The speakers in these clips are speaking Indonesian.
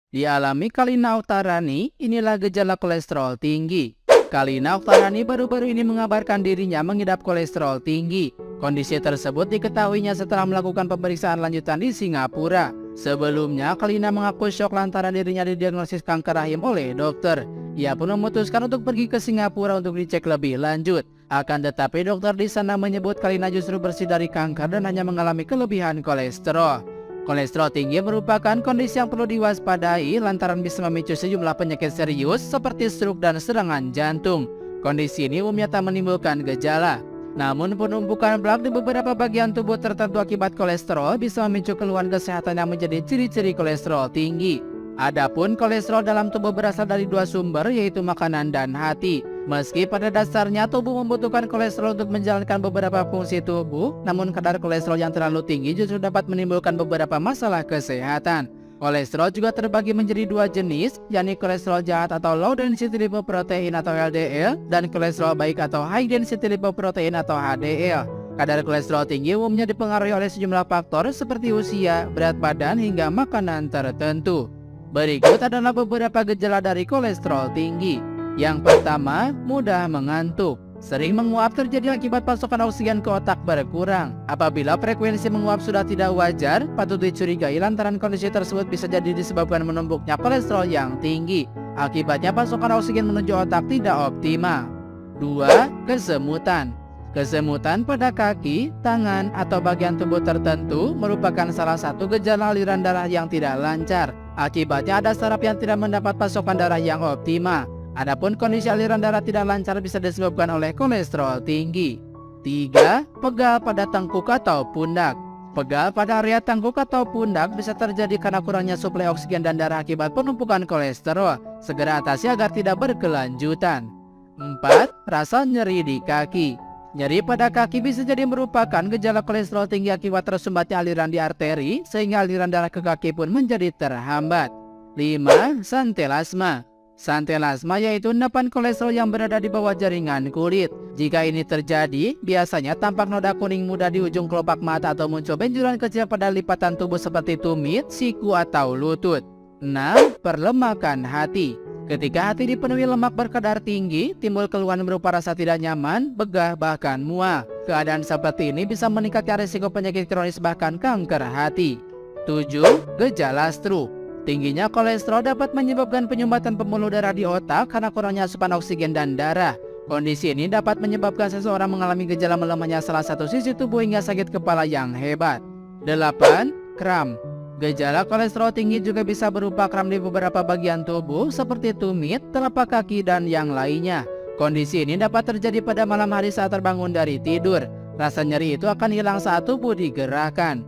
Dialami Kalina Oktarani, inilah gejala kolesterol tinggi. Kalina Oktarani baru-baru ini mengabarkan dirinya mengidap kolesterol tinggi. Kondisi tersebut diketahuinya setelah melakukan pemeriksaan lanjutan di Singapura. Sebelumnya, Kalina mengaku syok lantaran dirinya didiagnosis kanker rahim oleh dokter. Ia pun memutuskan untuk pergi ke Singapura untuk dicek lebih lanjut. Akan tetapi dokter di sana menyebut Kalina justru bersih dari kanker dan hanya mengalami kelebihan kolesterol. Kolesterol tinggi merupakan kondisi yang perlu diwaspadai lantaran bisa memicu sejumlah penyakit serius seperti stroke dan serangan jantung. Kondisi ini umumnya tak menimbulkan gejala. Namun penumpukan plak di beberapa bagian tubuh tertentu akibat kolesterol bisa memicu keluhan kesehatan yang menjadi ciri-ciri kolesterol tinggi. Adapun kolesterol dalam tubuh berasal dari dua sumber, yaitu makanan dan hati. Meski pada dasarnya tubuh membutuhkan kolesterol untuk menjalankan beberapa fungsi tubuh, namun kadar kolesterol yang terlalu tinggi justru dapat menimbulkan beberapa masalah kesehatan. Kolesterol juga terbagi menjadi dua jenis, yakni kolesterol jahat atau low density lipoprotein atau LDL, dan kolesterol baik atau high density lipoprotein atau HDL. Kadar kolesterol tinggi umumnya dipengaruhi oleh sejumlah faktor seperti usia, berat badan, hingga makanan tertentu. Berikut adalah beberapa gejala dari kolesterol tinggi. Yang pertama, mudah mengantuk. Sering menguap terjadi akibat pasokan oksigen ke otak berkurang. Apabila frekuensi menguap sudah tidak wajar, patut dicurigai lantaran kondisi tersebut bisa jadi disebabkan menumpuknya kolesterol yang tinggi. Akibatnya pasokan oksigen menuju otak tidak optimal. 2. Kesemutan. Kesemutan pada kaki, tangan, atau bagian tubuh tertentu merupakan salah satu gejala aliran darah yang tidak lancar. Akibatnya ada saraf yang tidak mendapat pasokan darah yang optimal. Adapun kondisi aliran darah tidak lancar bisa disebabkan oleh kolesterol tinggi. 3. Pegal pada tengkuk atau pundak. Pegal pada area tengkuk atau pundak bisa terjadi karena kurangnya suplai oksigen dan darah akibat penumpukan kolesterol. Segera atasi agar tidak berkelanjutan. 4. Rasa nyeri di kaki. Nyeri pada kaki bisa jadi merupakan gejala kolesterol tinggi akibat tersumbatnya aliran di arteri, sehingga aliran darah ke kaki pun menjadi terhambat. 5. Santelasma. Santelasma yaitu endapan kolesterol yang berada di bawah jaringan kulit. Jika ini terjadi, biasanya tampak noda kuning muda di ujung kelopak mata atau muncul benjolan kecil pada lipatan tubuh seperti tumit, siku, atau lutut. 6. Perlemakan hati. Ketika hati dipenuhi lemak berkadar tinggi, timbul keluhan berupa rasa tidak nyaman, begah, bahkan mual. Keadaan seperti ini bisa meningkatkan risiko penyakit kronis bahkan kanker hati. 7. Gejala stroke. Tingginya kolesterol dapat menyebabkan penyumbatan pembuluh darah di otak karena kurangnya asupan oksigen dan darah. Kondisi ini dapat menyebabkan seseorang mengalami gejala melemahnya salah satu sisi tubuh hingga sakit kepala yang hebat. 8. Kram. Gejala kolesterol tinggi juga bisa berupa kram di beberapa bagian tubuh seperti tumit, telapak kaki, dan yang lainnya. Kondisi ini dapat terjadi pada malam hari saat terbangun dari tidur. Rasa nyeri itu akan hilang saat tubuh digerakkan.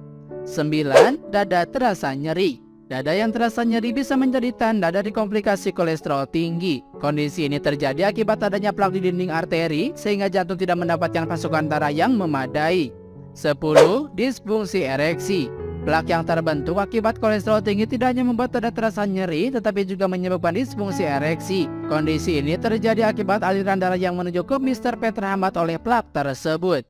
9. Dada terasa nyeri. Dada yang terasa nyeri bisa menjadi tanda dari komplikasi kolesterol tinggi. Kondisi ini terjadi akibat adanya plak di dinding arteri sehingga jantung tidak mendapatkan pasokan darah yang memadai. 10. Disfungsi ereksi. Plak yang terbentuk akibat kolesterol tinggi tidak hanya membuat dada terasa nyeri, tetapi juga menyebabkan disfungsi ereksi. Kondisi ini terjadi akibat aliran darah yang menuju ke Mr. P terhambat oleh plak tersebut.